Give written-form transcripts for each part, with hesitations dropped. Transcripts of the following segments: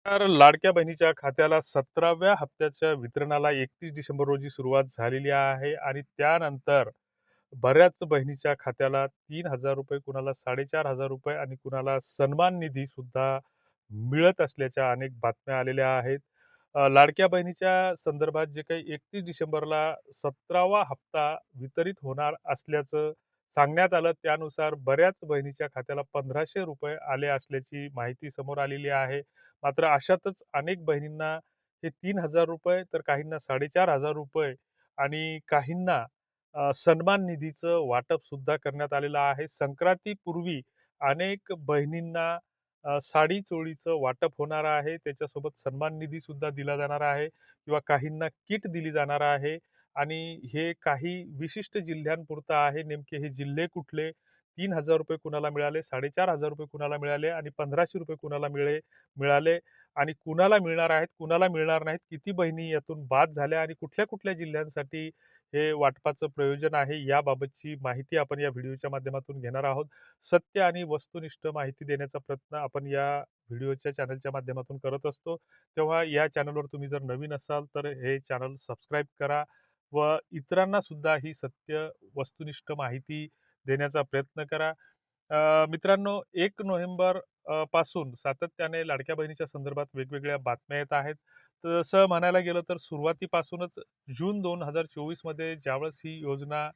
तर लाडक्या बहिणीच्या खात्याला 17व्या हप्त्याच्या वितरणाला 31 डिसेंबर रोजी सुरुवात झालेली आहे आणि त्यानंतर बऱ्याच बहिणीच्या खात्याला ₹3,000 कुणाला ₹4,500 आणि कुणाला सन्मान निधी सुद्धा मिळत असल्याच्या अनेक बातम्या आलेल्या आहेत. लाडक्या बहिणीच्या संदर्भात जे काही 31 डिसेंबरला 17वा हप्ता वितरित होणार असल्याचं सांगण्यात आलं. त्यानुसार बऱ्याच बहिणीच्या खात्याला ₹1,500 आले असल्याची माहिती समोर आलेली आहे. मात्र अशातच अनेक बहिणींना हे ₹3,000 तर काहींना ₹4,500 आणि काहींना सन्मान निधीचं वाटप सुद्धा करण्यात आलेलं आहे. संक्रांतीपूर्वी अनेक बहिणींना साडी चोळीचं वाटप होणार आहे. त्याच्यासोबत सन्मान निधी सुद्धा दिला जाणार आहे किंवा काहींना किट दिली जाणार आहे आणि हे काही विशिष्ट जिल्ह्यांपुरतं आहे. नेमके हे जिल्हे कुठले? ₹3,000 कुणाला मिळाले, ₹4,500 कुणाला मिळाले आणि ₹1,500 कुणाला मिळाले आणि कुणाला मिळणार आहेत, कुणाला मिळणार नाहीत, किती बहिणी यातून बाद झाल्या आणि कुठल्या-कुठल्या जिल्ह्यांसाठी हे वाटपाचं प्रयोजन आहे, याबाबतची माहिती आपण या व्हिडिओच्या माध्यमातून घेणार आहोत. सत्य आणि वस्तुनिष्ठ माहिती देण्याचा प्रयत्न आपण या व्हिडिओच्या चॅनलच्या माध्यमातून करत असतो. तेव्हा या चॅनलवर तुम्ही जर नवीन असाल, तर हे चॅनल सबस्क्राईब करा व इतरांना सुद्धा ही सत्य, वस्तुनिष्ठ माहिती देण्याचा प्रयत्न करा. मित्रांनो, 1 नोव्हेंबर पासून सातत्याने लाडक्या बहिणीच्या संदर्भात वेगवेगळ्या बातम्या येत आहेत. तसं म्हणायला गेलं तर सुरुवातीपासूनच जून 2024 मध्ये ज्यावेळेस ही योजना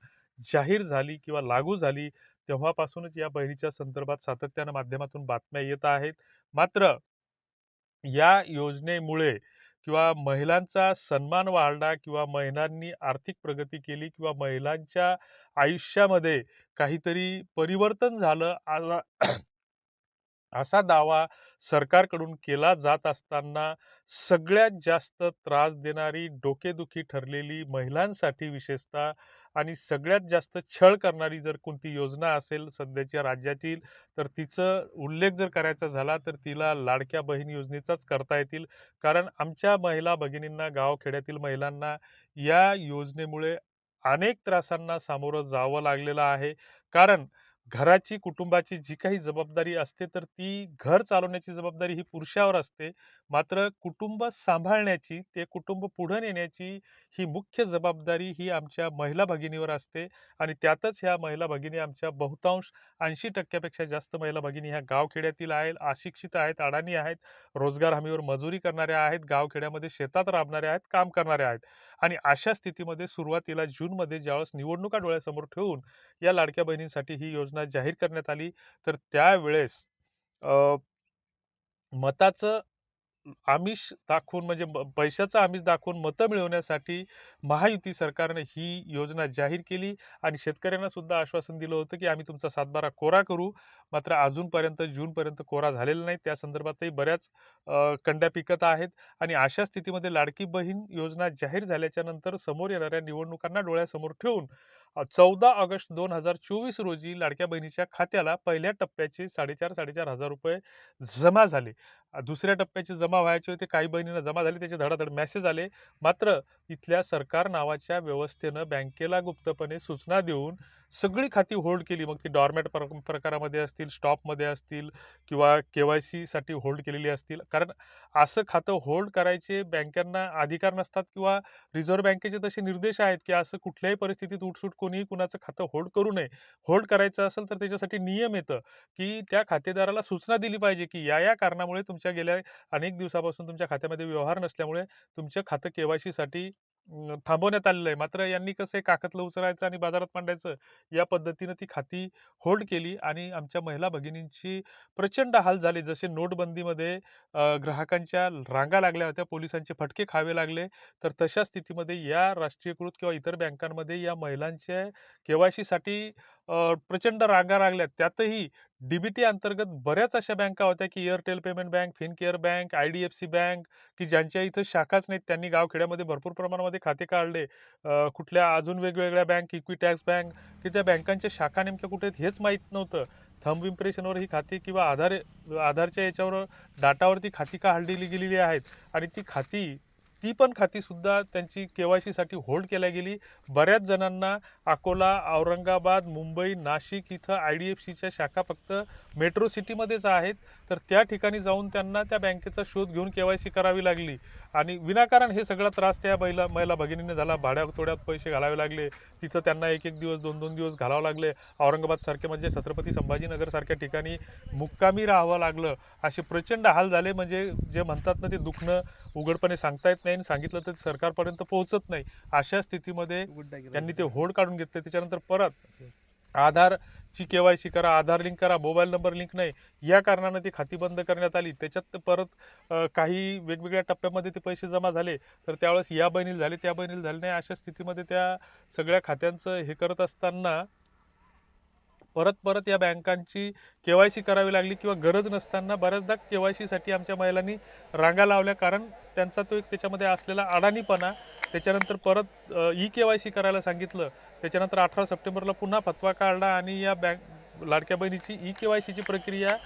जाहीर झाली किंवा लागू झाली, तेव्हापासूनच या बहिणीच्या संदर्भात सातत्यानं माध्यमातून बातम्या येत आहेत. मात्र या योजनेमुळे किंवा महिलांचा सन्मान वाढला किंवा महिलांनी आर्थिक प्रगती केली किंवा महिलांच्या आयुष्यामध्ये काहीतरी परिवर्तन झालं असा दावा सरकारकडून केला जात असताना सगळ्यात जास्त त्रास देणारी, डोकेदुखी ठरलेली महिलांसाठी विशेषतः आणि सगळ्यात जास्त छळ करणारी जर कोणती योजना असेल सध्याच्या राज्यातील, तर तिचं उल्लेख जर करायचा झाला, तर तिला लाडक्या बहीण योजनेचाच करता येतील. कारण आमच्या महिला भगिनींना, गावखेड्यातील महिलांना या योजनेमुळे अनेक त्रासांना सामोरं जावं लागलेलं आहे. कारण घराची, कुटुंबाची जी काही जबाबदारी असते, तर ती घर चालवण्याची जबाबदारी ही पुरुषावर असते. मात्र कुटुंब सांभाळण्याची, ते कुटुंब पुढे नेण्याची ही मुख्य जबाबदारी ही आमच्या महिला भगिनीवर असते आणि त्यातच ह्या महिला भगिनी आमच्या बहुतांश 80% पेक्षा जास्त महिला भगिनी ह्या गावखेड्यातील आहेत, अशिक्षित आहेत, अडाणी आहेत, रोजगार हमीवर मजुरी करणाऱ्या आहेत, गावखेड्यामध्ये शेतात राबणाऱ्या आहेत, काम करणाऱ्या आहेत आणि अशा स्थितीमध्ये सुरुवातीला जूनमध्ये ज्यावेळेस निवडणुका डोळ्यासमोर ठेवून या लाडक्या बहिणींसाठी ही योजना जाहीर करण्यात आली. तर त्यावेळेस अ, मताचं आमिष दाखवून म्हणजे पैशाचं आमिष दाखवून मतं मिळवण्यासाठी महायुती सरकारने ही योजना जाहीर केली आणि शेतकऱ्यांना सुद्धा आश्वासन दिलं होतं, की आम्ही तुमचा सातबारा कोरा करू. मात्र अजूनपर्यंत जूनपर्यंत कोरा झालेला नाही. त्या संदर्भातही बऱ्याच कंड्या पिकत आहेत आणि अशा स्थितीमध्ये लाडकी बहीण योजना जाहीर झाल्याच्या नंतर समोर येणाऱ्या निवडणुकांना डोळ्यासमोर ठेवून 14 ऑगस्ट 2024 रोजी लाडक्या बहिणीच्या खात्याला पहिल्या टप्प्याचे ₹4,500 जमा झाले. दुसऱ्या टप्प्याचे जमा व्हायचे होते. काही बहिणींना जमा झाले. त्याचे धडाधड मेसेज आले. मात्र इथल्या सरकार नावाच्या व्यवस्थेनं बँकेला गुप्तपणे सूचना देऊन सगळी खाती होल्ड केली. मग ती डॉर्मॅट प्रकारामध्ये असतील, स्टॉपमध्ये असतील किंवा के-वाय-सीसाठी होल्ड केलेली असतील. कारण असं खातं होल्ड करायचे बँकांना अधिकार नसतात किंवा रिझर्व्ह बँकेचे तसे निर्देश आहेत, की असं कुठल्याही परिस्थितीत उठसूट कोणीही कुणाचं खातं होल्ड करू नये. होल्ड करायचं असेल तर त्याच्यासाठी नियम येतं, की त्या खातेदाराला सूचना दिली पाहिजे, की या कारणामुळे तुमच्या गेल्या अनेक दिवसापासून तुमच्या खात्यामध्ये व्यवहार नसल्यामुळे तुमचं खातं के-वाय-सीसाठी थांबवण्यात आलेलं आहे. मात्र यांनी कसं आहे काकतलं उचलायचं आणि बाजारात मांडायचं या पद्धतीनं ती खाती होल्ड केली आणि आमच्या महिला भगिनींची प्रचंड हाल झाले. जसे नोटबंदीमध्ये ग्राहकांच्या रांगा लागल्या होत्या, पोलिसांचे फटके खावे लागले. तर तशा स्थितीमध्ये या राष्ट्रीयकृत किंवा इतर बँकांमध्ये या महिलांच्या के-वाय-सीसाठी प्रचंड रांगा लागल्या. त्यातही डी अंतर्गत बऱ्याच अशा बँका होत्या, की Airtel payment bank, Fincare bank, I-D-F-C bank, की ज्यांच्या इथं शाखाच नाहीत. त्यांनी गावखेड्यामध्ये भरपूर प्रमाणामध्ये खाते काढले. कुठल्या अजून वेगवेगळ्या बँक, इक्विटॅक्स बँक, की त्या बँकांच्या शाखा नेमक्या कुठे आहेत हेच माहीत नव्हतं. थंब इम्प्रेशनवर ही खाती किंवा आधारच्या याच्यावर डाटावरती खाती काढली गेलेली आहेत आणि ती खाती ती पण खाती सुद्धा त्यांची केवायसी साठी होल्ड केल्या गेली. बऱ्याच जणांना अकोला, औरंगाबाद, मुंबई, नाशिक इथं IDFCच्या शाखा फक्त मेट्रो सिटीमध्येच आहेत. तर त्या ठिकाणी जाऊन त्यांना त्या बँकेचा शोध घेऊन केवायसी करावी लागली आणि विनाकारण हे सगळा त्रास त्या महिला भगिनींनी झाला. भाड्यातोड्यात पैसे घालावे लागले. तिथं त्यांना एक एक दिवस, दोन दोन दिवस घालावं लागले. औरंगाबाद सारखे म्हणजे छत्रपती संभाजीनगर सारख्या ठिकाणी मुक्कामी राहावं लागलं. असे प्रचंड हाल झाले. म्हणजे जे म्हणतात ना, ते दुखणं उघडपणे सांगता येत नाही आणि सांगितलं तर सरकारपर्यंत पोहोचत नाही. अशा स्थितीमध्ये त्यांनी ते होल्ड काढून घेतले. त्याच्यानंतर परत आधारची केवायसी करा, आधार लिंक करा, मोबाईल नंबर लिंक नाही, या कारणानं ती खाती बंद करण्यात आली. त्याच्यात परत काही वेगवेगळ्या टप्प्यामध्ये ते पैसे जमा झाले. तर त्यावेळेस या बहिणीला झाले, त्या बहिणीला झाले नाही. अशा स्थितीमध्ये त्या सगळ्या खात्यांचं हे करत असताना परत परत या बँकांची केवायसी करावी लागली किंवा गरज नसताना बऱ्याचदा केवायसी साठी आमच्या महिलांनी रांगा लावल्या. कारण त्यांचा तो एक त्याच्यामध्ये असलेला अडाणीपणा. त्याच्यानंतर परत केवायसी करायला सांगितलं. त्याच्यानंतर 18 सप्टेंबरला पुन्हा फतवा काढला आणि या लाडक्या बहिणीची केवायसीची प्रक्रिया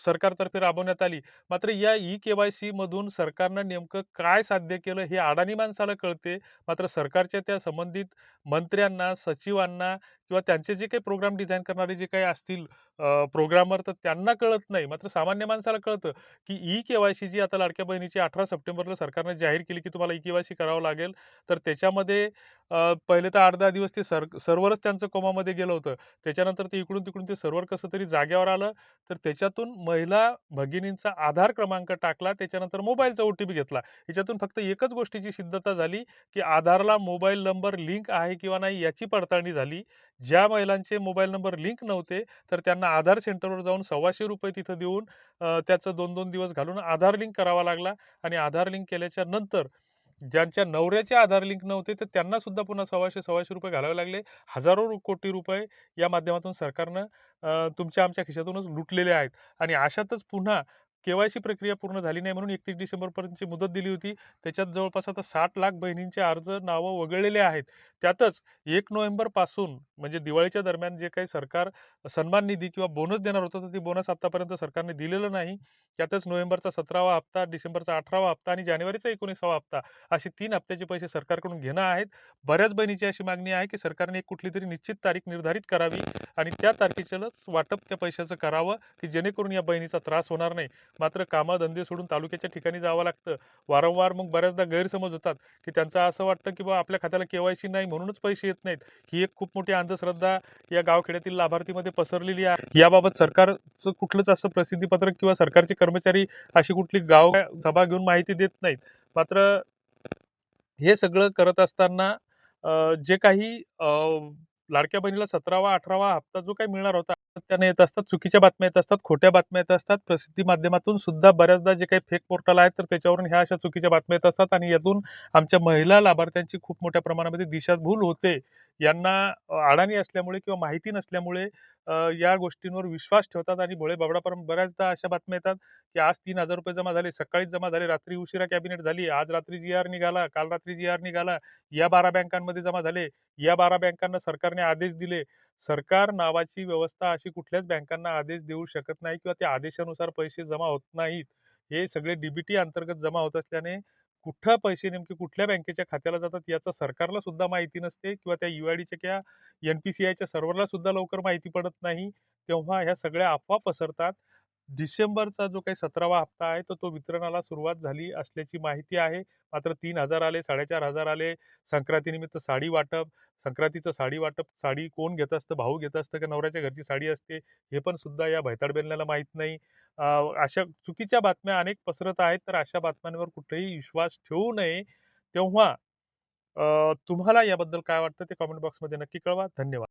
सरकारतर्फे राबवण्यात आली. मात्र या केवायसी मधून सरकारनं नेमकं काय साध्य केलं हे अडाणी माणसाला कळते. मात्र सरकारच्या त्या संबंधित मंत्र्यांना, सचिवांना किंवा त्यांचे जे काही प्रोग्राम डिझाईन करणारे जे काही असतील प्रोग्रामर, तर त्यांना कळत नाही. मात्र सामान्य माणसाला कळतं की केवायसी जी आता लाडक्या बहिणीची 18 सप्टेंबरला सरकारने जाहीर केली की तुम्हाला केवायसी करावं लागेल. तर त्याच्यामध्ये पहिले तर 8-10 दिवस ते सर्व्हरच त्यांचं कोमामध्ये गेलं होतं. त्याच्यानंतर ते इकडून तिकडून ते सर्व्हर कसं तरी जागेवर आलं. तर त्याच्यातून महिला भगिनींचा आधार क्रमांक टाकला. त्याच्यानंतर मोबाईलचा OTP घेतला. याच्यातून फक्त एकच गोष्टीची सिद्धता झाली की आधारला मोबाईल नंबर लिंक आहे किंवा नाही याची पडताळणी झाली. ज्या महिलांचे मोबाईल नंबर लिंक नव्हते तर त्यांना आधार सेंटरवर जाऊन ₹125 तिथं देऊन त्याचं 2-2 दिवस घालून आधार लिंक करावा लागला आणि आधार लिंक केल्याच्या नंतर ज्यांच्या नवऱ्याचे आधार लिंक नव्हते तर त्यांना सुद्धा पुन्हा ₹125 घालावे लागले. हजारो कोटी रुपये या माध्यमातून सरकारनं तुमच्या आमच्या खिशातूनच लुटलेले आहेत. आणि अशातच पुन्हा केवायसी प्रक्रिया पूर्ण झाली नाही म्हणून 31 डिसेंबरपर्यंतची मुदत दिली होती. त्याच्यात जवळपास आता 60 लाख बहिणींचे अर्ज नावं वगळलेले आहेत. त्यातच 1 नोव्हेंबर पासून म्हणजे दिवाळीच्या दरम्यान जे काही सरकार सन्मान निधी किंवा बोनस देणार होतं तर ते बोनस आतापर्यंत सरकारने दिलेलं नाही. त्यातच नोव्हेंबरचा 17वा हप्ता, डिसेंबरचा 18वा हप्ता आणि जानेवारीचा 19वा हप्ता असे 3 हप्त्याचे पैसे सरकारकडून घेणं आहेत. बऱ्याच बहिणीची अशी मागणी आहे की सरकारने एक कुठली तरी निश्चित तारीख निर्धारित करावी आणि त्या तारखेच्याच वाटप त्या पैशाचं करावं की जेणेकरून या बहिणीचा त्रास होणार नाही. मात्र कामधंदे सोडून तालुक्याच्या ठिकाणी जावं लागतं. वारंवार मग बऱ्याचदा गैरसमज होतात की त्यांचं असं वाटतं की बा आपल्या खात्याला केवायसी नाही म्हणूनच पैसे येत नाहीत. ही एक खूप मोठी अंधश्रद्धा या गावखेड्यातील लाभार्थीमध्ये पसरलेली आहे. याबाबत सरकारचं कुठलंच असं प्रसिद्धीपत्रक किंवा सरकारचे कर्मचारी अशी कुठली गाव सभा घेऊन माहिती देत नाहीत. मात्र हे सगळं करत असताना जे काही लाडक्या बहिणीला 17वा 18वा हप्ता जो काही मिळणार होता, सातत्याने येत असतात. चुकीच्या बातम्या येत असतात, खोट्या बातम्या येत असतात. प्रसिद्धी माध्यमातून सुद्धा बऱ्याचदा जे काही फेक पोर्टल आहेत, तर त्याच्यावरून ह्या अशा चुकीच्या बातम्या येत असतात आणि यातून आमच्या महिला लाभार्थ्यांची खूप मोठ्या प्रमाणामध्ये दिशाभूल होते. यांना अडाणी असल्यामुळे किंवा माहिती नसल्यामुळे या गोष्टींवर विश्वास ठेवतात आणि भोळे-बाबडा बऱ्याचदा अशा बातम्या येतात की आज ₹3000 जमा झाले, सकाळीच जमा झाले, रात्री उशिरा कॅबिनेट झाली, आज रात्री जी-आर निघाला, काल रात्री जी-आर निघाला, या 12 बँकांमध्ये जमा झाले, या 12 बँकांना सरकारने आदेश दिले. सरकार नावाची व्यवस्था अशी कुठल्याच बँकांना आदेश देऊ शकत नाही किंवा त्या आदेशानुसार पैसे जमा होत नाहीत. हे सगळे DBT अंतर्गत जमा होत असल्याने कुठं पैसे नेमके कुठल्या बँकेच्या खात्याला जातात याचं सरकारला सुद्धा माहिती नसते किंवा त्या UIDच्या किंवा NPCIच्या सर्व्हरला सुद्धा लवकर माहिती पडत नाही. तेव्हा ह्या सगळ्या अफवा पसरतात. डिसेंबरचा जो काही 17वा हप्ता आहे, तर तो वितरणाला सुरुवात झाली असल्याची माहिती आहे. मात्र 3,000 आले, 4,500 आले. संक्रांतीनिमित्त साडी वाटप, संक्रांतीचं साडी वाटप, साडी कोण घेत असतं, भाऊ घेत असतं का नवऱ्याच्या घरची साडी असते, हे पण सुद्धा या भैताड बेलण्याला माहीत नाही. अ, अशा चुकीच्या बातम्या अनेक पसरत आहेत, तर अशा बातम्यांवर कुठेही विश्वास ठेवू नये. तेव्हा तुम्हाला याबद्दल काय वाटतं ते कमेंट बॉक्समध्ये नक्की कळवा. धन्यवाद.